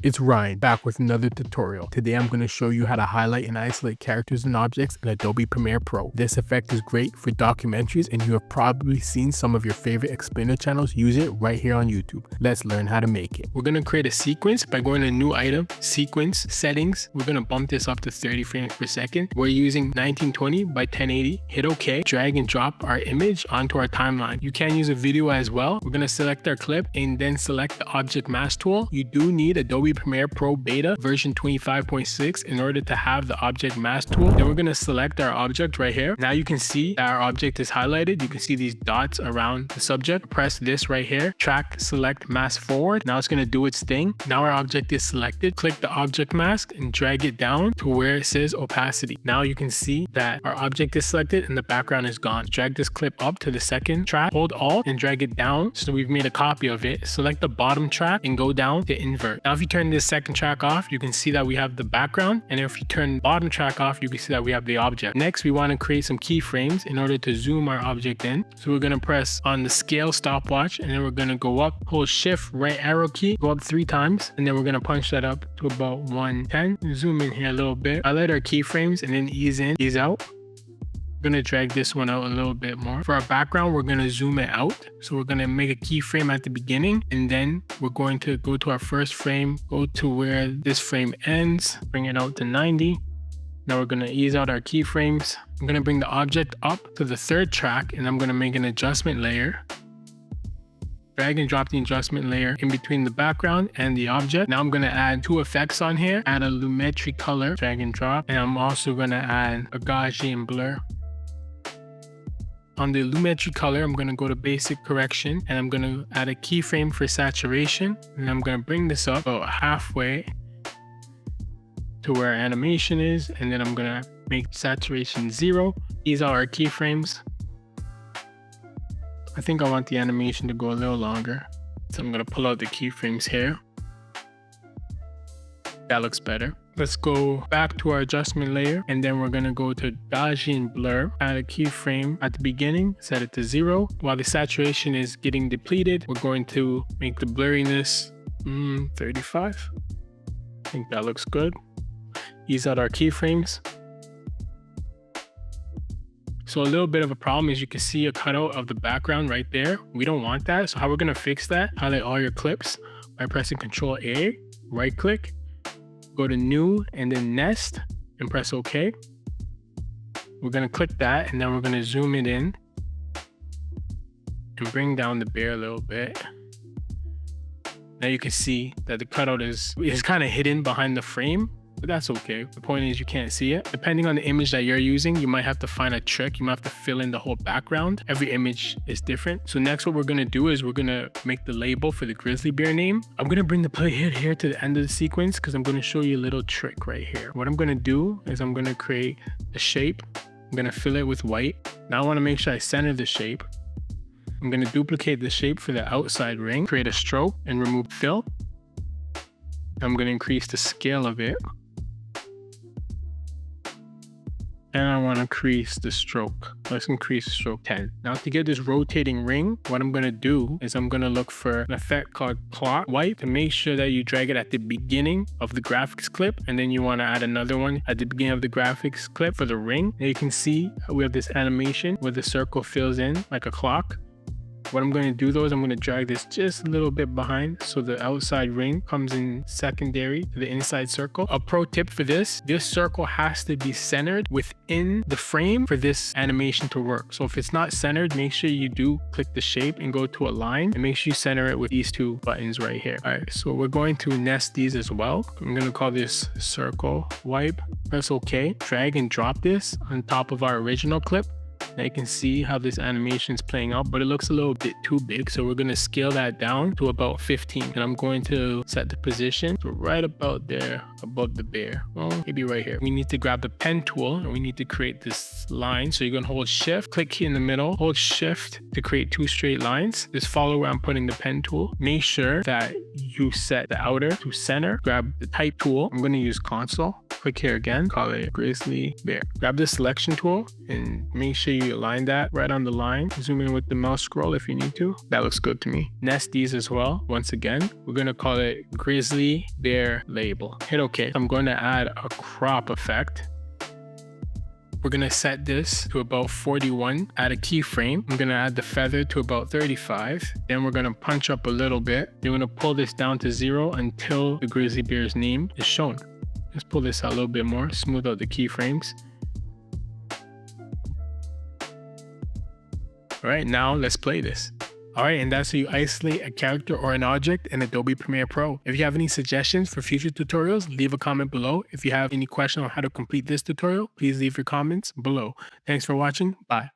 It's Ryan, back with another tutorial. Today I'm going to show you how to highlight and isolate characters and objects in Adobe Premiere Pro. This effect is great for documentaries, and you have probably seen some of your favorite explainer channels use it right here on YouTube. Let's learn how to make it. We're going to create a sequence by going to New Item, Sequence, Settings. We're going to bump this up to 30 frames per second. We're using 1920 by 1080. Hit OK. Drag and drop our image onto our timeline. You can use a video as well. We're going to select our clip and then select the Object Mask tool. You do need Adobe Premiere Pro Beta version 25.6 in order to have the Object Mask tool. Then we're going to select our object right here. Now you can see that our object is highlighted. You can see these dots around the subject. Press this right here. Track, select, mask forward. Now it's going to do its thing. Now our object is selected. Click the object mask and drag it down to where it says opacity. Now you can see that our object is selected and the background is gone. Drag this clip up to the second track. Hold Alt and drag it down so we've made a copy of it. Select the bottom track and go down to invert. Now if you turn this second track off, you can see that we have the background, and if you turn bottom track off, you can see that we have the object. Next, we want to create some keyframes in order to zoom our object in. So we're going to press on the scale stopwatch, and then we're going to go up, hold shift right arrow key, go up 3 times, and then we're going to punch that up to about 110. Zoom in here a little bit. Highlight our keyframes and then ease in, ease out. We're going to drag this one out a little bit more. For our background, we're going to zoom it out. So we're going to make a keyframe at the beginning, and then we're going to go to our first frame, go to where this frame ends, bring it out to 90. Now we're going to ease out our keyframes. I'm going to bring the object up to the 3rd track, and I'm going to make an adjustment layer. Drag and drop the adjustment layer in between the background and the object. Now I'm going to add 2 effects on here. Add a lumetri color, drag and drop. And I'm also going to add a Gaussian blur. On the lumetri color, I'm going to go to basic correction, and I'm going to add a keyframe for saturation, and I'm going to bring this up about halfway to where animation is, and then I'm going to make saturation 0. These are our keyframes. I think I want the animation to go a little longer, so I'm going to pull out the keyframes here. That looks better. Let's go back to our adjustment layer, and then we're going to go to Gaussian blur, add a keyframe at the beginning, set it to 0. While the saturation is getting depleted, we're going to make the blurriness 35. I think that looks good. Ease out our keyframes. So a little bit of a problem is you can see a cutout of the background right there. We don't want that. So how we're going to fix that? Highlight all your clips by pressing Ctrl A, right click, go to New and then Nest and press OK. We're going to click that, and then we're going to zoom it in and bring down the bear a little bit. Now you can see that the cutout is kind of hidden behind the frame, but that's okay. The point is you can't see it. Depending on the image that you're using, you might have to find a trick. You might have to fill in the whole background. Every image is different. So next what we're going to do is we're going to make the label for the grizzly bear name. I'm going to bring the playhead here to the end of the sequence because I'm going to show you a little trick right here. What I'm going to do is I'm going to create a shape. I'm going to fill it with white. Now I want to make sure I center the shape. I'm going to duplicate the shape for the outside ring, create a stroke and remove fill. I'm going to increase the scale of it. And I want to increase the stroke. Let's increase the stroke 10. Now to get this rotating ring, what I'm going to do is I'm going to look for an effect called clock wipe to make sure that you drag it at the beginning of the graphics clip. And then you want to add another one at the beginning of the graphics clip for the ring. Now you can see we have this animation where the circle fills in like a clock. What I'm going to do though is I'm going to drag this just a little bit behind so the outside ring comes in secondary to the inside circle. A pro tip for this circle has to be centered within the frame for this animation to work. So if it's not centered, make sure you do click the shape and go to align, and make sure you center it with these 2 buttons right here. All right, so we're going to nest these as well. I'm going to call this circle wipe. Press OK. Drag and drop this on top of our original clip. Now you can see how this animation is playing out, but it looks a little bit too big. So we're going to scale that down to about 15. And I'm going to set the position to right about there above the bear. Well, maybe right here. We need to grab the pen tool and we need to create this line. So you're going to hold shift, click here in the middle, hold shift to create 2 straight lines. Just follow where I'm putting the pen tool. Make sure that you set the outer to center. Grab the type tool. I'm going to use console. Click here again, call it grizzly bear. Grab the selection tool and make sure you align that right on the line. Zoom in with the mouse scroll if you need to. That looks good to me. Nest these as well. Once again, we're going to call it grizzly bear label. Hit OK. I'm going to add a crop effect. We're going to set this to about 41, add a keyframe. I'm going to add the feather to about 35. Then we're going to punch up a little bit. You're going to pull this down to 0 until the grizzly bear's name is shown. Let's pull this out a little bit more, smooth out the keyframes. All right, now let's play this. All right, and that's how you isolate a character or an object in Adobe Premiere Pro. If you have any suggestions for future tutorials, leave a comment below. If you have any question on how to complete this tutorial, please leave your comments below. Thanks for watching. Bye.